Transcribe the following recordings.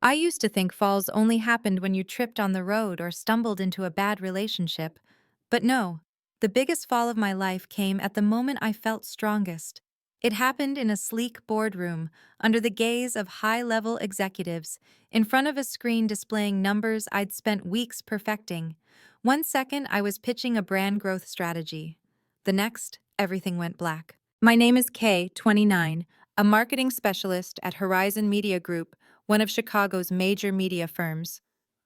I used to think falls only happened when you tripped on the road or stumbled into a bad relationship. But no, the biggest fall of my life came at the moment I felt strongest. It happened in a sleek boardroom, under the gaze of high-level executives, in front of a screen displaying numbers I'd spent weeks perfecting. One second, I was pitching a brand growth strategy. The next, everything went black. My name is Kaye, 29, a marketing specialist at Horizon Media Group, one of Chicago's major media firms.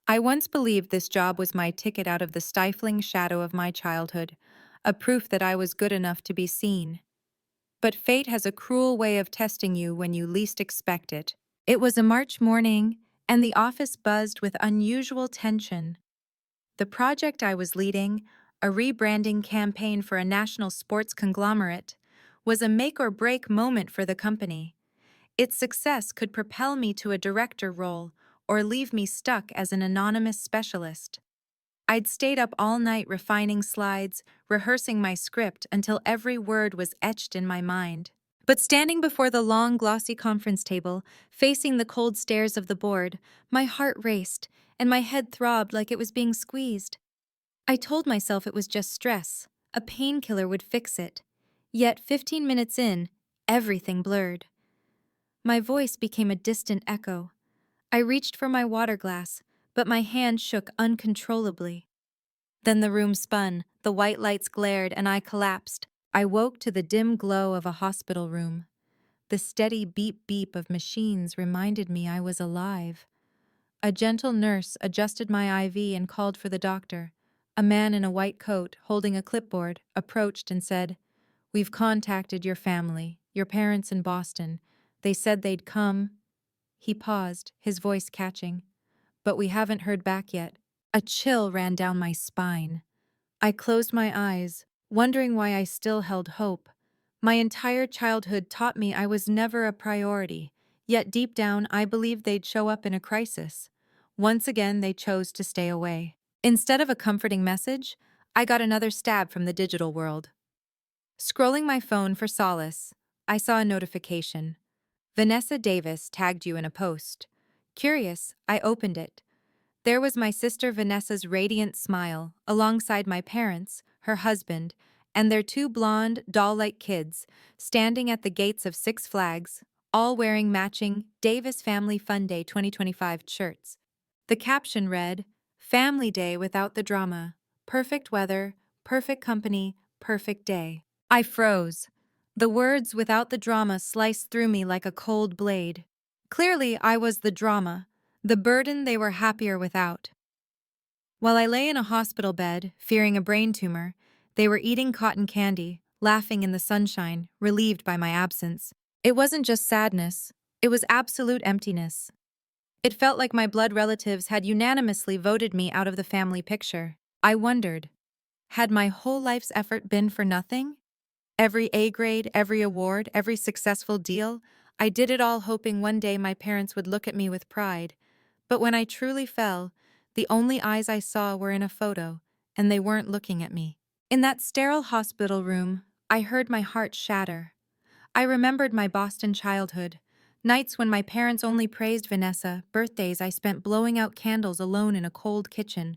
I once believed this job was my ticket out of the stifling shadow of my childhood, a proof that I was good enough to be seen. But fate has a cruel way of testing you when you least expect it. It was a March morning, and the office buzzed with unusual tension. The project I was leading, a rebranding campaign for a national sports conglomerate, was a make or break moment for the company. Its success could propel me to a director role or leave me stuck as an anonymous specialist. I'd stayed up all night refining slides, rehearsing my script until every word was etched in my mind. But standing before the long, glossy conference table, facing the cold stares of the board, my heart raced and my head throbbed like it was being squeezed. I told myself it was just stress. A painkiller would fix it. Yet 15 minutes in, everything blurred. My voice became a distant echo. I reached for my water glass, but my hand shook uncontrollably. Then the room spun, the white lights glared, and I collapsed. I woke to the dim glow of a hospital room. The steady beep-beep of machines reminded me I was alive. A gentle nurse adjusted my IV and called for the doctor. A man in a white coat, holding a clipboard, approached and said, "We've contacted your family, your parents in Boston. They said they'd come." He paused, his voice catching. "But we haven't heard back yet." A chill ran down my spine. I closed my eyes, wondering why I still held hope. My entire childhood taught me I was never a priority, yet deep down I believed they'd show up in a crisis. Once again, they chose to stay away. Instead of a comforting message, I got another stab from the digital world. Scrolling my phone for solace, I saw a notification. Vanessa Davis tagged you in a post. Curious, I opened it. There was my sister Vanessa's radiant smile, alongside my parents, her husband, and their two blonde, doll-like kids, standing at the gates of Six Flags, all wearing matching Davis Family Fun Day 2025 shirts. The caption read, "Family Day without the drama. Perfect weather, perfect company, perfect day." I froze. The words "without the drama" sliced through me like a cold blade. Clearly, I was the drama, the burden they were happier without. While I lay in a hospital bed, fearing a brain tumor, they were eating cotton candy, laughing in the sunshine, relieved by my absence. It wasn't just sadness, it was absolute emptiness. It felt like my blood relatives had unanimously voted me out of the family picture. I wondered, had my whole life's effort been for nothing? Every A grade, every award, every successful deal, I did it all hoping one day my parents would look at me with pride. But when I truly fell, the only eyes I saw were in a photo, and they weren't looking at me. In that sterile hospital room, I heard my heart shatter. I remembered my Boston childhood, nights when my parents only praised Vanessa, birthdays I spent blowing out candles alone in a cold kitchen.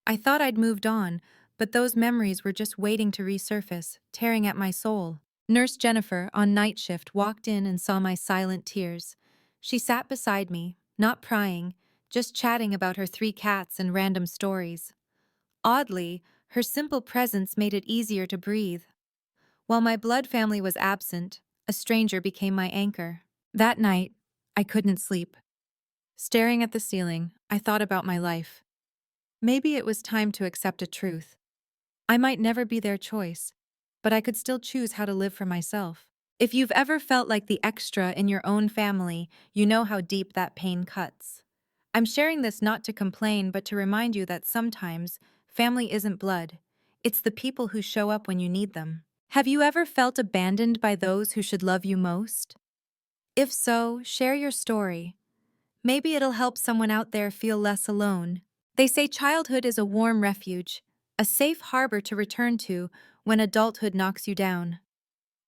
I thought I'd moved on, but those memories were just waiting to resurface, tearing at my soul. Nurse Jennifer, on night shift, walked in and saw my silent tears. She sat beside me, not prying, just chatting about her 3 cats and random stories. Oddly, her simple presence made it easier to breathe. While my blood family was absent, a stranger became my anchor. That night, I couldn't sleep. Staring at the ceiling, I thought about my life. Maybe it was time to accept a truth. I might never be their choice, but I could still choose how to live for myself. If you've ever felt like the extra in your own family, you know how deep that pain cuts. I'm sharing this not to complain, but to remind you that sometimes family isn't blood. It's the people who show up when you need them. Have you ever felt abandoned by those who should love you most? If so, share your story. Maybe it'll help someone out there feel less alone. They say childhood is a warm refuge, a safe harbor to return to when adulthood knocks you down.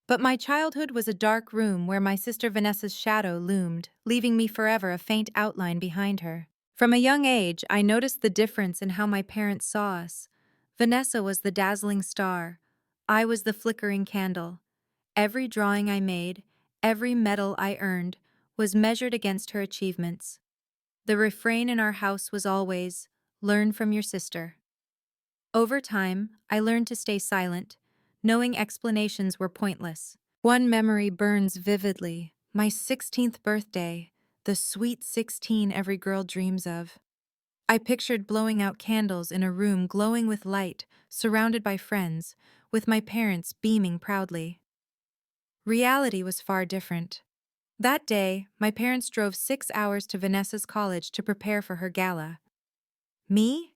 But my childhood was a dark room where my sister Vanessa's shadow loomed, leaving me forever a faint outline behind her. From a young age, I noticed the difference in how my parents saw us. Vanessa was the dazzling star. I was the flickering candle. Every drawing I made, every medal I earned, was measured against her achievements. The refrain in our house was always, "Learn from your sister." Over time, I learned to stay silent, knowing explanations were pointless. One memory burns vividly: my 16th birthday, the sweet 16 every girl dreams of. I pictured blowing out candles in a room glowing with light, surrounded by friends, with my parents beaming proudly. Reality was far different. That day, my parents drove 6 hours to Vanessa's college to prepare for her gala. Me?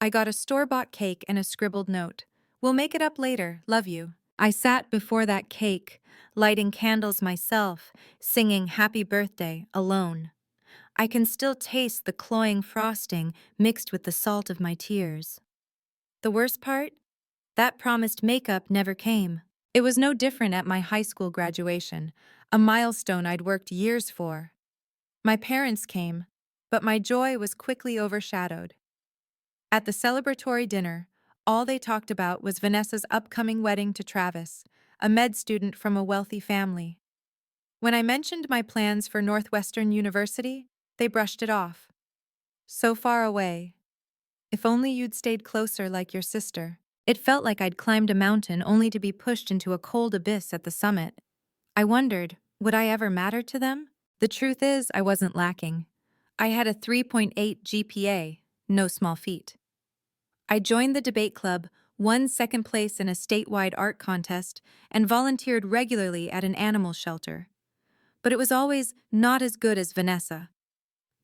I got a store-bought cake and a scribbled note. "We'll make it up later, love you." I sat before that cake, lighting candles myself, singing "Happy Birthday" alone. I can still taste the cloying frosting mixed with the salt of my tears. The worst part? That promised makeup never came. It was no different at my high school graduation, a milestone I'd worked years for. My parents came, but my joy was quickly overshadowed. At the celebratory dinner, all they talked about was Vanessa's upcoming wedding to Travis, a med student from a wealthy family. When I mentioned my plans for Northwestern University, they brushed it off. "So far away. If only you'd stayed closer like your sister." It felt like I'd climbed a mountain only to be pushed into a cold abyss at the summit. I wondered, would I ever matter to them? The truth is, I wasn't lacking. I had a 3.8 GPA, no small feat. I joined the debate club, won second place in a statewide art contest, and volunteered regularly at an animal shelter. But it was always "not as good as Vanessa."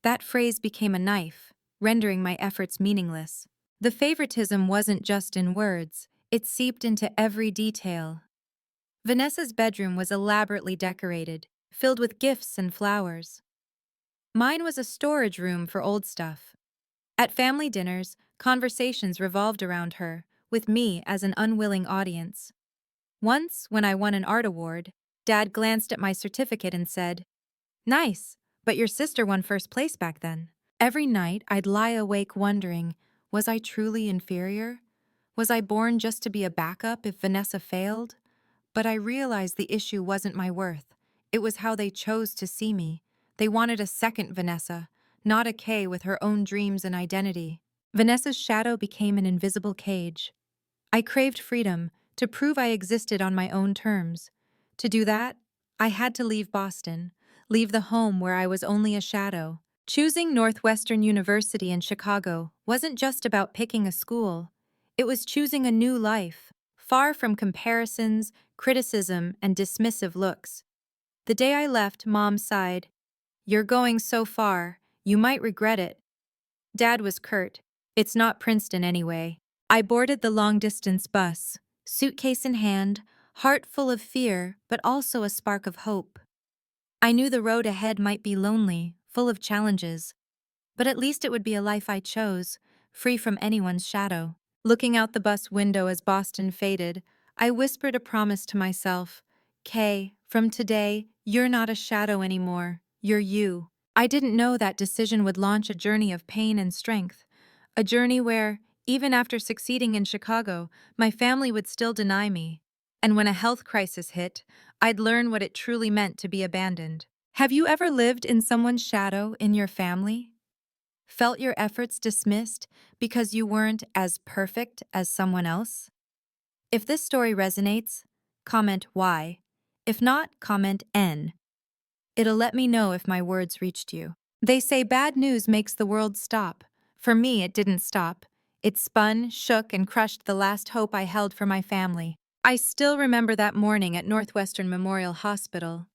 That phrase became a knife, rendering my efforts meaningless. The favoritism wasn't just in words, it seeped into every detail. Vanessa's bedroom was elaborately decorated, filled with gifts and flowers. Mine was a storage room for old stuff. At family dinners, conversations revolved around her, with me as an unwilling audience. Once, when I won an art award, Dad glanced at my certificate and said, "Nice, but your sister won first place back then." Every night, I'd lie awake wondering, was I truly inferior? Was I born just to be a backup if Vanessa failed? But I realized the issue wasn't my worth. It was how they chose to see me. They wanted a second Vanessa, not a Kaye with her own dreams and identity. Vanessa's shadow became an invisible cage. I craved freedom, to prove I existed on my own terms. To do that, I had to leave Boston, leave the home where I was only a shadow. Choosing Northwestern University in Chicago wasn't just about picking a school. It was choosing a new life, far from comparisons, criticism, and dismissive looks. The day I left, Mom sighed, "You're going so far, you might regret it." Dad was curt, "It's not Princeton anyway." I boarded the long-distance bus, suitcase in hand, heart full of fear, but also a spark of hope. I knew the road ahead might be lonely, full of challenges, but at least it would be a life I chose, free from anyone's shadow. Looking out the bus window as Boston faded, I whispered a promise to myself. "Kaye, from today, you're not a shadow anymore. You're you." I didn't know that decision would launch a journey of pain and strength, a journey where, even after succeeding in Chicago, my family would still deny me. And when a health crisis hit, I'd learn what it truly meant to be abandoned. Have you ever lived in someone's shadow in your family? Felt your efforts dismissed because you weren't as perfect as someone else? If this story resonates, comment Y. If not, comment N. It'll let me know if my words reached you. They say bad news makes the world stop. For me, it didn't stop. It spun, shook, and crushed the last hope I held for my family. I still remember that morning at Northwestern Memorial Hospital.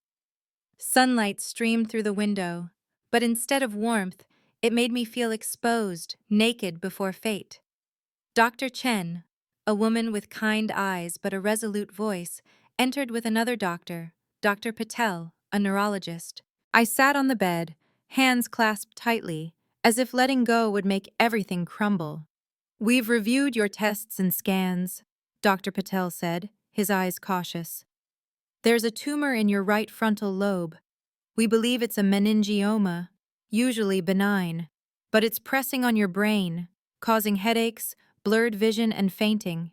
Sunlight streamed through the window, but instead of warmth, it made me feel exposed, naked before fate. Dr. Chen, a woman with kind eyes but a resolute voice, entered with another doctor, Dr. Patel, a neurologist. I sat on the bed, hands clasped tightly, as if letting go would make everything crumble. "We've reviewed your tests and scans," Dr. Patel said, his eyes cautious. There's a tumor in your right frontal lobe. We believe it's a meningioma, usually benign, but it's pressing on your brain, causing headaches, blurred vision, and fainting.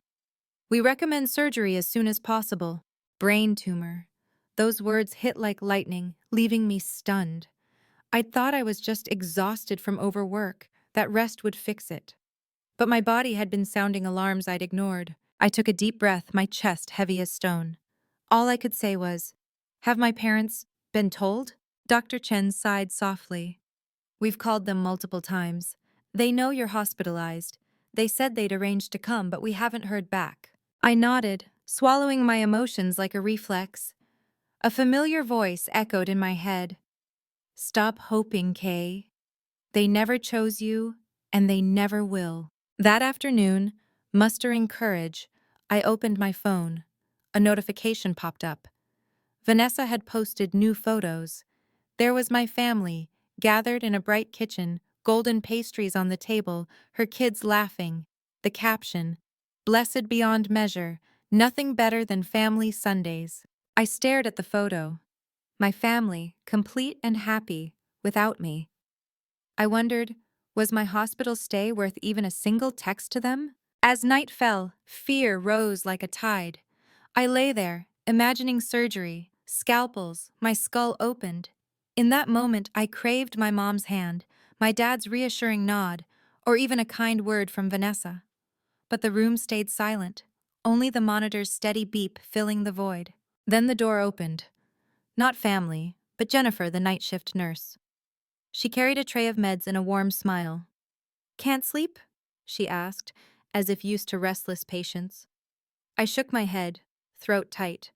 We recommend surgery as soon as possible. Brain tumor. Those words hit like lightning, leaving me stunned. I'd thought I was just exhausted from overwork, that rest would fix it. But my body had been sounding alarms I'd ignored. I took a deep breath, my chest heavy as stone. All I could say was, "Have my parents been told?" Dr. Chen sighed softly. "We've called them multiple times. They know you're hospitalized. They said they'd arranged to come, but we haven't heard back." I nodded, swallowing my emotions like a reflex. A familiar voice echoed in my head. "Stop hoping, Kaye. They never chose you, and they never will." That afternoon, mustering courage, I opened my phone. A notification popped up. Vanessa had posted new photos. There was my family, gathered in a bright kitchen, golden pastries on the table, her kids laughing. The caption, "Blessed beyond measure, nothing better than family Sundays." I stared at the photo. My family, complete and happy, without me. I wondered, was my hospital stay worth even a single text to them? As night fell, fear rose like a tide. I lay there, imagining surgery, scalpels, my skull opened. In that moment, I craved my mom's hand, my dad's reassuring nod, or even a kind word from Vanessa. But the room stayed silent, only the monitor's steady beep filling the void. Then the door opened. Not family, but Jennifer, the night shift nurse. She carried a tray of meds and a warm smile. "Can't sleep?" she asked, as if used to restless patients. I shook my head, throat tight.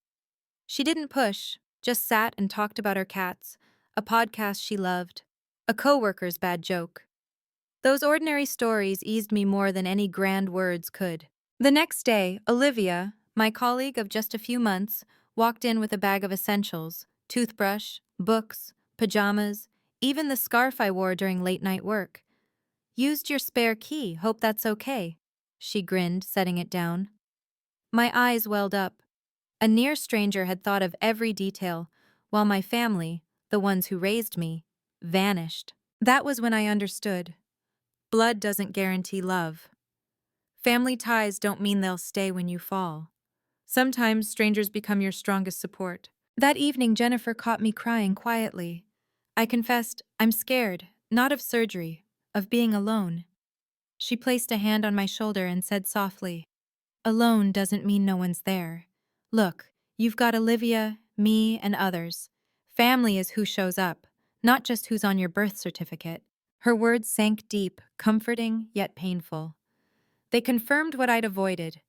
She didn't push, just sat and talked about her cats, a podcast she loved, a coworker's bad joke. Those ordinary stories eased me more than any grand words could. The next day, Olivia, my colleague of just a few months, walked in with a bag of essentials, toothbrush, books, pajamas, even the scarf I wore during late-night work. "Used your spare key, hope that's okay," she grinned, setting it down. My eyes welled up. A near stranger had thought of every detail, while my family, the ones who raised me, vanished. That was when I understood. Blood doesn't guarantee love. Family ties don't mean they'll stay when you fall. Sometimes strangers become your strongest support. That evening, Jennifer caught me crying quietly. I confessed, I'm scared, not of surgery, of being alone. She placed a hand on my shoulder and said softly, "Alone doesn't mean no one's there. Look, you've got Olivia, me, and others. Family is who shows up, not just who's on your birth certificate." Her words sank deep, comforting yet painful. They confirmed what I'd avoided.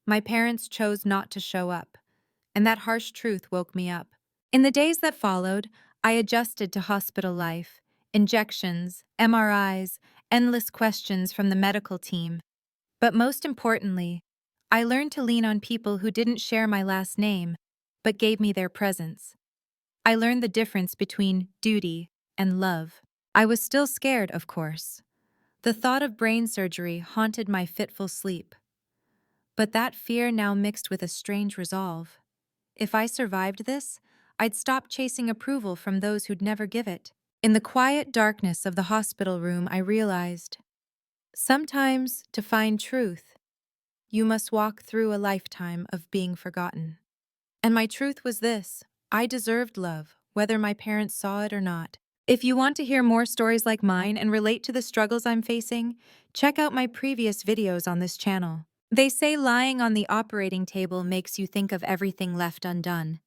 My parents chose not to show up, and that harsh truth woke me up. In the days that followed, I adjusted to hospital life, injections, MRIs, endless questions from the medical team. But most importantly, I learned to lean on people who didn't share my last name, but gave me their presence. I learned the difference between duty and love. I was still scared, of course. The thought of brain surgery haunted my fitful sleep. But that fear now mixed with a strange resolve. If I survived this, I'd stop chasing approval from those who'd never give it. In the quiet darkness of the hospital room, I realized, sometimes, to find truth, you must walk through a lifetime of being forgotten. And my truth was this: I deserved love, whether my parents saw it or not. If you want to hear more stories like mine and relate to the struggles I'm facing, check out my previous videos on this channel. They say lying on the operating table makes you think of everything left undone.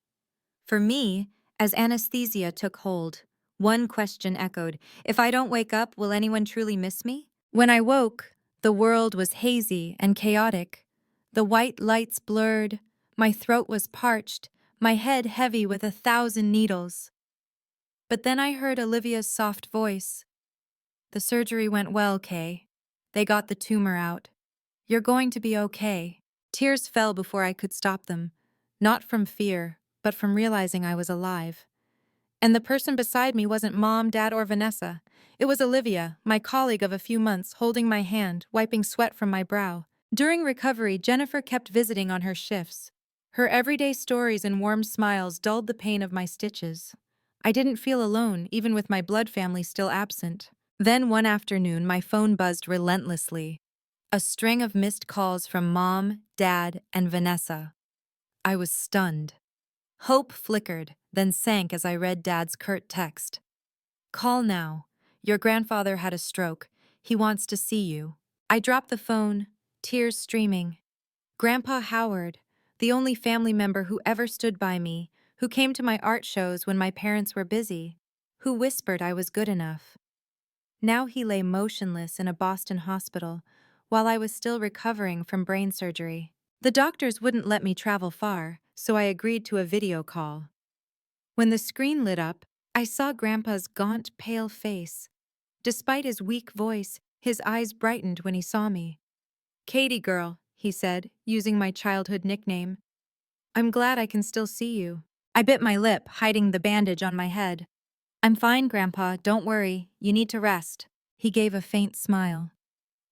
For me, as anesthesia took hold, one question echoed: if I don't wake up, will anyone truly miss me? When I woke, the world was hazy and chaotic. The white lights blurred, my throat was parched, my head heavy with 1,000 needles. But then I heard Olivia's soft voice. "The surgery went well, Kaye. They got the tumor out. You're going to be okay." Tears fell before I could stop them, not from fear, but from realizing I was alive. And the person beside me wasn't Mom, Dad, or Vanessa. It was Olivia, my colleague of a few months, holding my hand, wiping sweat from my brow. During recovery, Jennifer kept visiting on her shifts. Her everyday stories and warm smiles dulled the pain of my stitches. I didn't feel alone, even with my blood family still absent. Then one afternoon, my phone buzzed relentlessly. A string of missed calls from Mom, Dad, and Vanessa. I was stunned. Hope flickered, then sank as I read Dad's curt text. "Call now. Your grandfather had a stroke. He wants to see you." I dropped the phone, tears streaming. Grandpa Howard, the only family member who ever stood by me, who came to my art shows when my parents were busy, who whispered I was good enough. Now he lay motionless in a Boston hospital, while I was still recovering from brain surgery. The doctors wouldn't let me travel far, so I agreed to a video call. When the screen lit up, I saw Grandpa's gaunt, pale face. Despite his weak voice, his eyes brightened when he saw me. "Katie girl," he said, using my childhood nickname. "I'm glad I can still see you." I bit my lip, hiding the bandage on my head. "I'm fine, Grandpa, don't worry, you need to rest." He gave a faint smile.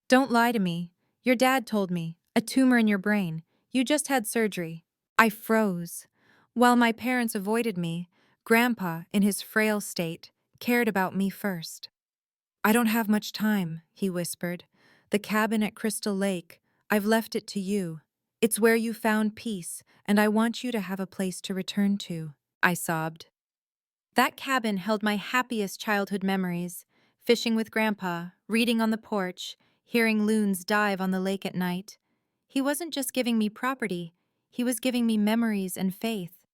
"Don't lie to me. Your dad told me. A tumor in your brain. You just had surgery." I froze. While my parents avoided me, Grandpa, in his frail state, cared about me first. "I don't have much time," he whispered. "The cabin at Crystal Lake, I've left it to you. It's where you found peace, and I want you to have a place to return to." I sobbed. That cabin held my happiest childhood memories. Fishing with Grandpa, reading on the porch, hearing loons dive on the lake at night. He wasn't just giving me property, he was giving me memories and faith.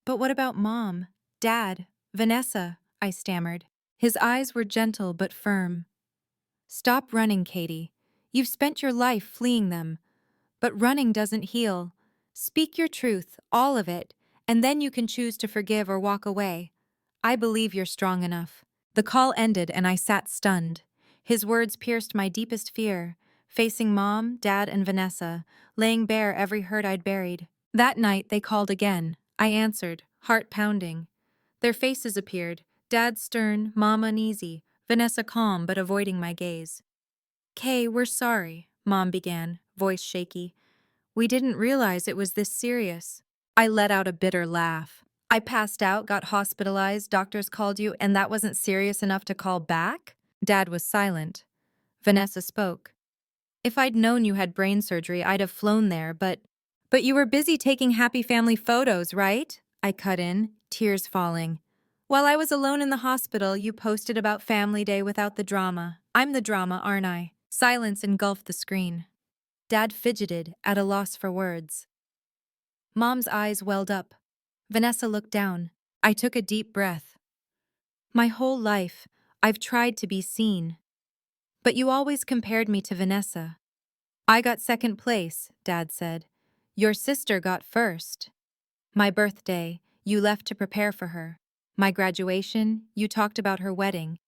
"But what about Mom, Dad, Vanessa?" I stammered. His eyes were gentle but firm. "Stop running, Katie. You've spent your life fleeing them. But running doesn't heal. Speak your truth, all of it, and then you can choose to forgive or walk away. I believe you're strong enough." The call ended and I sat stunned. His words pierced my deepest fear, facing Mom, Dad, and Vanessa, laying bare every hurt I'd buried. That night they called again. I answered, heart pounding. Their faces appeared, Dad stern, Mom uneasy, Vanessa calm but avoiding my gaze. "Kaye, we're sorry," Mom began, voice shaky. "We didn't realize it was this serious." I let out a bitter laugh. "I passed out, got hospitalized, doctors called you, and that wasn't serious enough to call back?" Dad was silent. Vanessa spoke. "If I'd known you had brain surgery, I'd have flown there, but you were busy taking happy family photos, right?" I cut in, tears falling. "While I was alone in the hospital, you posted about Family Day without the drama. I'm the drama, aren't I?" Silence engulfed the screen. Dad fidgeted, at a loss for words. Mom's eyes welled up. Vanessa looked down. I took a deep breath. "My whole life, I've tried to be seen. But you always compared me to Vanessa." "I got second place," Dad said. "Your sister got first. My birthday, you left to prepare for her. My graduation, you talked about her wedding.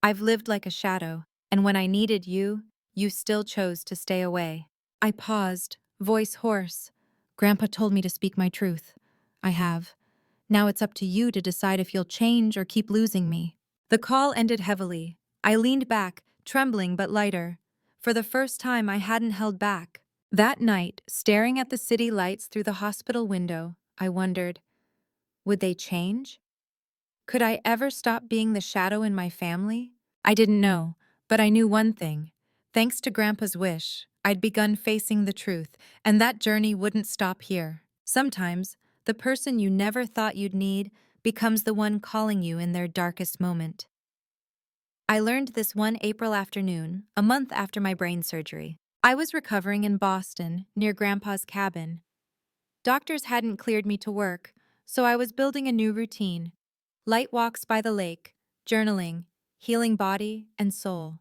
I've lived like a shadow, and when I needed you, you still chose to stay away." I paused, voice hoarse. "Grandpa told me to speak my truth. I have. Now it's up to you to decide if you'll change or keep losing me." The call ended heavily. I leaned back, trembling but lighter. For the first time, I hadn't held back. That night, staring at the city lights through the hospital window, I wondered, would they change? Could I ever stop being the shadow in my family? I didn't know, but I knew one thing. Thanks to Grandpa's wish, I'd begun facing the truth, and that journey wouldn't stop here. Sometimes, the person you never thought you'd need becomes the one calling you in their darkest moment. I learned this one April afternoon, a month after my brain surgery. I was recovering in Boston, near Grandpa's cabin. Doctors hadn't cleared me to work, so I was building a new routine. Light walks by the lake, journaling, healing body and soul.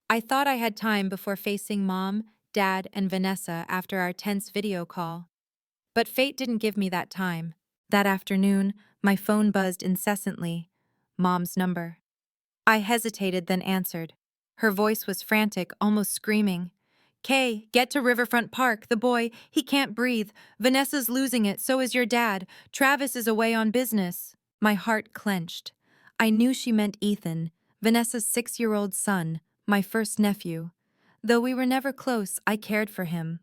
I thought I had time before facing Mom, Dad, and Vanessa after our tense video call. But fate didn't give me that time. That afternoon, my phone buzzed incessantly. Mom's number. I hesitated, then answered. Her voice was frantic, almost screaming. "Kaye, get to Riverfront Park. The boy, he can't breathe. Vanessa's losing it, so is your dad. Travis is away on business." My heart clenched. I knew she meant Ethan, Vanessa's 6-year-old son, my first nephew. Though we were never close, I cared for him.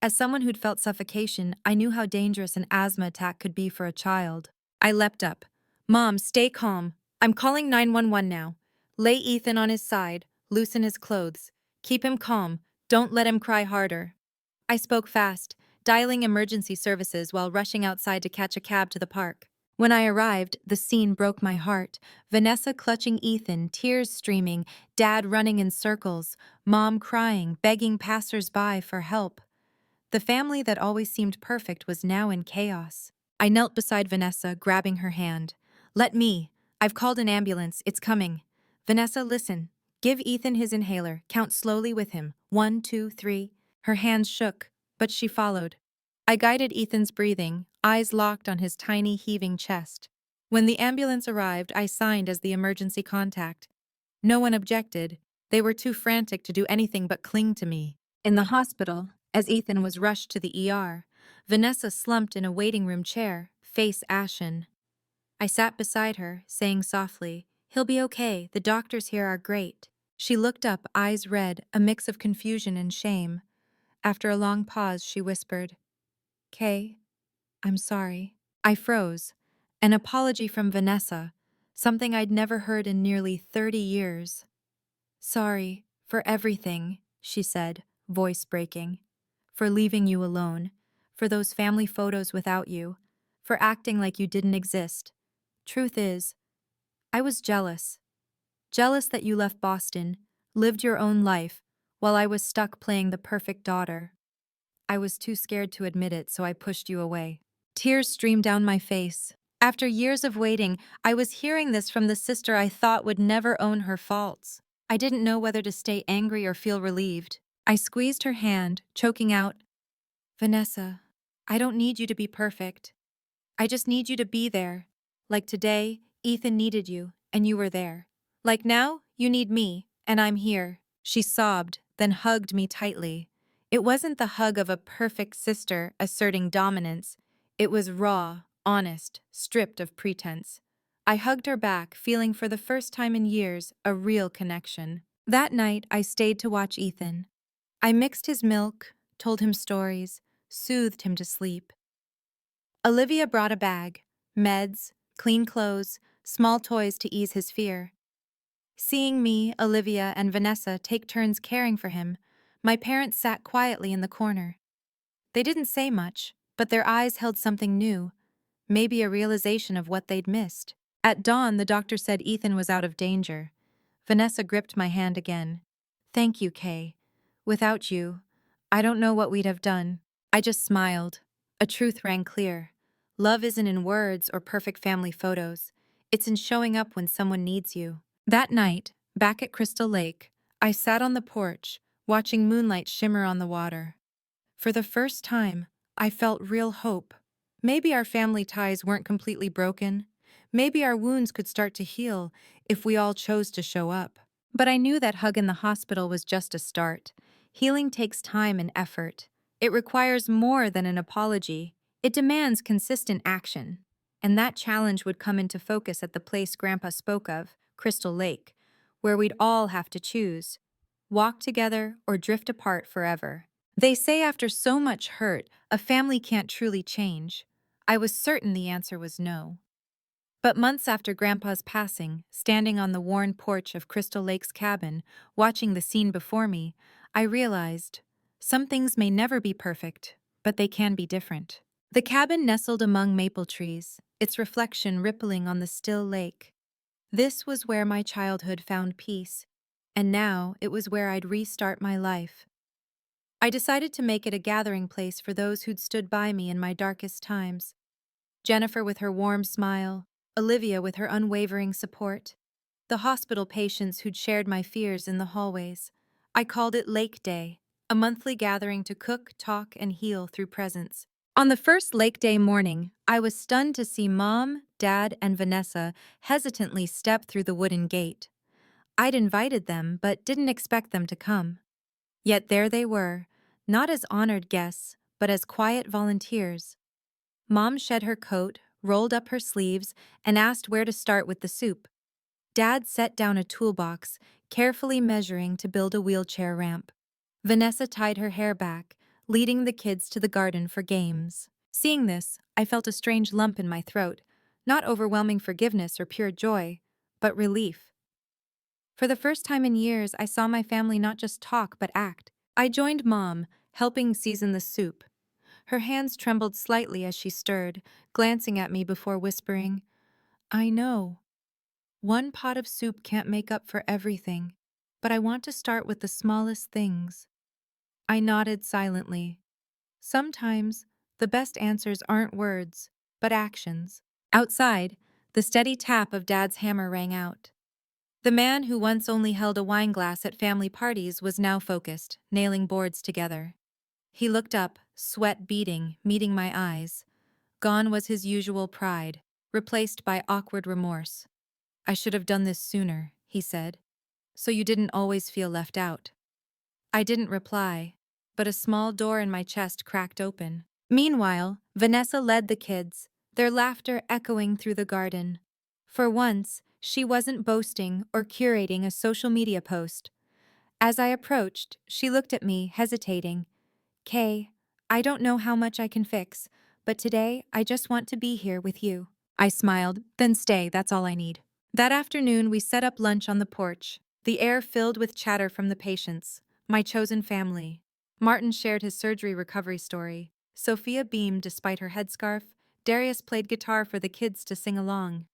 As someone who'd felt suffocation, I knew how dangerous an asthma attack could be for a child. I leapt up. Mom, stay calm. I'm calling 911 now. Lay Ethan on his side, loosen his clothes. Keep him calm. Don't let him cry harder. I spoke fast, dialing emergency services while rushing outside to catch a cab to the park. When I arrived, the scene broke my heart. Vanessa clutching Ethan, tears streaming, Dad running in circles, Mom crying, begging passers-by for help. The family that always seemed perfect was now in chaos. I knelt beside Vanessa, grabbing her hand. Let me. I've called an ambulance. It's coming. Vanessa, listen. Give Ethan his inhaler. Count slowly with him. 1, 2, 3. Her hands shook, but she followed. I guided Ethan's breathing, eyes locked on his tiny, heaving chest. When the ambulance arrived, I signed as the emergency contact. No one objected. They were too frantic to do anything but cling to me. In the hospital, as Ethan was rushed to the ER, Vanessa slumped in a waiting room chair, face ashen. I sat beside her, saying softly, "He'll be okay, the doctors here are great." She looked up, eyes red, a mix of confusion and shame. After a long pause, she whispered, "Kaye, I'm sorry." I froze. An apology from Vanessa, something I'd never heard in nearly 30 years. "Sorry for everything," she said, voice breaking. "For leaving you alone, for those family photos without you, for acting like you didn't exist. Truth is, I was jealous. Jealous that you left Boston, lived your own life, while I was stuck playing the perfect daughter. I was too scared to admit it, so I pushed you away." Tears streamed down my face. After years of waiting, I was hearing this from the sister I thought would never own her faults. I didn't know whether to stay angry or feel relieved. I squeezed her hand, choking out, "Vanessa, I don't need you to be perfect. I just need you to be there. Like today, Ethan needed you, and you were there. Like now, you need me, and I'm here." She sobbed, then hugged me tightly. It wasn't the hug of a perfect sister asserting dominance. It was raw, honest, stripped of pretense. I hugged her back, feeling for the first time in years a real connection. That night, I stayed to watch Ethan. I mixed his milk, told him stories, soothed him to sleep. Olivia brought a bag, meds, clean clothes, small toys to ease his fear. Seeing me, Olivia, and Vanessa take turns caring for him, my parents sat quietly in the corner. They didn't say much, but their eyes held something new, maybe a realization of what they'd missed. At dawn, the doctor said Ethan was out of danger. Vanessa gripped my hand again. "Thank you, Kaye. Without you, I don't know what we'd have done." I just smiled. A truth rang clear. Love isn't in words or perfect family photos. It's in showing up when someone needs you. That night, back at Crystal Lake, I sat on the porch, watching moonlight shimmer on the water. For the first time, I felt real hope. Maybe our family ties weren't completely broken. Maybe our wounds could start to heal if we all chose to show up. But I knew that hug in the hospital was just a start. Healing takes time and effort. It requires more than an apology. It demands consistent action. And that challenge would come into focus at the place Grandpa spoke of, Crystal Lake, where we'd all have to choose: walk together or drift apart forever. They say after so much hurt, a family can't truly change. I was certain the answer was no. But months after Grandpa's passing, standing on the worn porch of Crystal Lake's cabin, watching the scene before me, I realized some things may never be perfect, but they can be different. The cabin nestled among maple trees, its reflection rippling on the still lake. This was where my childhood found peace, and now it was where I'd restart my life. I decided to make it a gathering place for those who'd stood by me in my darkest times. Jennifer with her warm smile, Olivia with her unwavering support, the hospital patients who'd shared my fears in the hallways. I called it Lake Day, a monthly gathering to cook, talk, and heal through presence. On the first Lake Day morning, I was stunned to see Mom, Dad, and Vanessa hesitantly step through the wooden gate. I'd invited them, but didn't expect them to come. Yet there they were, not as honored guests, but as quiet volunteers. Mom shed her coat, rolled up her sleeves, and asked where to start with the soup. Dad set down a toolbox, carefully measuring to build a wheelchair ramp. Vanessa tied her hair back, leading the kids to the garden for games. Seeing this, I felt a strange lump in my throat, not overwhelming forgiveness or pure joy, but relief. For the first time in years, I saw my family not just talk but act. I joined Mom, helping season the soup. Her hands trembled slightly as she stirred, glancing at me before whispering, "I know. One pot of soup can't make up for everything, but I want to start with the smallest things." I nodded silently. Sometimes, the best answers aren't words, but actions. Outside, the steady tap of Dad's hammer rang out. The man who once only held a wine glass at family parties was now focused, nailing boards together. He looked up, sweat beading, meeting my eyes. Gone was his usual pride, replaced by awkward remorse. "I should have done this sooner," he said, "so you didn't always feel left out." I didn't reply, but a small door in my chest cracked open. Meanwhile, Vanessa led the kids, their laughter echoing through the garden. For once, she wasn't boasting or curating a social media post. As I approached, she looked at me, hesitating. "Kaye, I don't know how much I can fix, but today I just want to be here with you." I smiled. "Then stay, that's all I need." That afternoon, we set up lunch on the porch, the air filled with chatter from the patients, my chosen family. Martin shared his surgery recovery story. Sophia beamed despite her headscarf. Darius played guitar for the kids to sing along.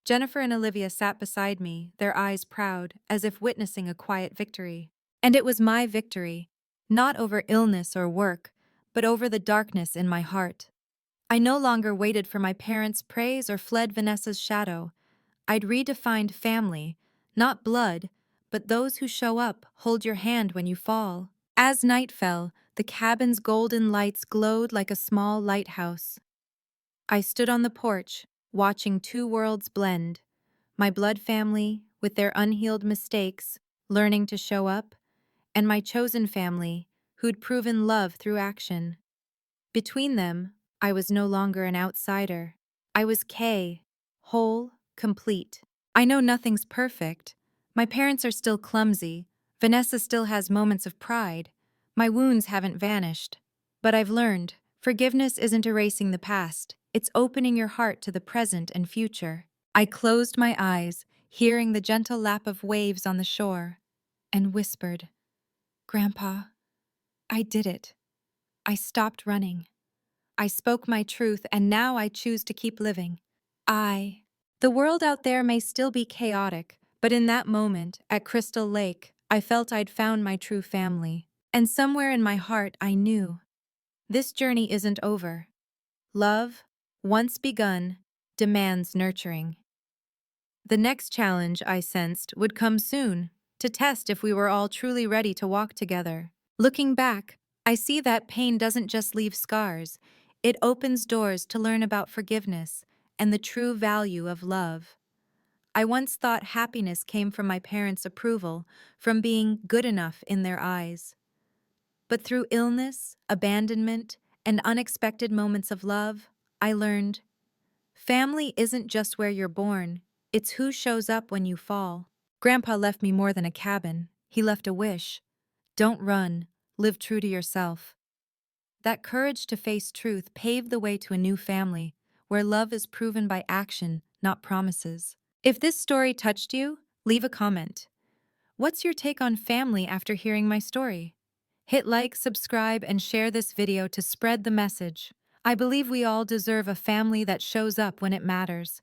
Jennifer and Olivia sat beside me, their eyes proud, as if witnessing a quiet victory. And it was my victory, not over illness or work, but over the darkness in my heart. I no longer waited for my parents' praise or fled Vanessa's shadow. I'd redefined family, not blood, but those who show up, hold your hand when you fall. As night fell, the cabin's golden lights glowed like a small lighthouse. I stood on the porch, watching two worlds blend. My blood family, with their unhealed mistakes, learning to show up, and my chosen family, who'd proven love through action. Between them, I was no longer an outsider. I was Kaye, whole, complete. I know nothing's perfect. My parents are still clumsy. Vanessa still has moments of pride. My wounds haven't vanished. But I've learned, forgiveness isn't erasing the past. It's opening your heart to the present and future. I closed my eyes, hearing the gentle lap of waves on the shore, and whispered, "Grandpa, I did it. I stopped running. I spoke my truth, and now I choose to keep living. I. The world out there may still be chaotic, but in that moment, at Crystal Lake, I felt I'd found my true family. And somewhere in my heart, I knew this journey isn't over. Love, once begun, demands nurturing." The next challenge, I sensed, would come soon, to test if we were all truly ready to walk together. Looking back, I see that pain doesn't just leave scars, it opens doors to learn about forgiveness and the true value of love. I once thought happiness came from my parents' approval, from being good enough in their eyes. But through illness, abandonment, and unexpected moments of love, I learned family isn't just where you're born, it's who shows up when you fall. Grandpa left me more than a cabin, he left a wish. Don't run, live true to yourself. That courage to face truth paved the way to a new family, where love is proven by action, not promises. If this story touched you, leave a comment. What's your take on family after hearing my story? Hit like, subscribe, and share this video to spread the message. I believe we all deserve a family that shows up when it matters.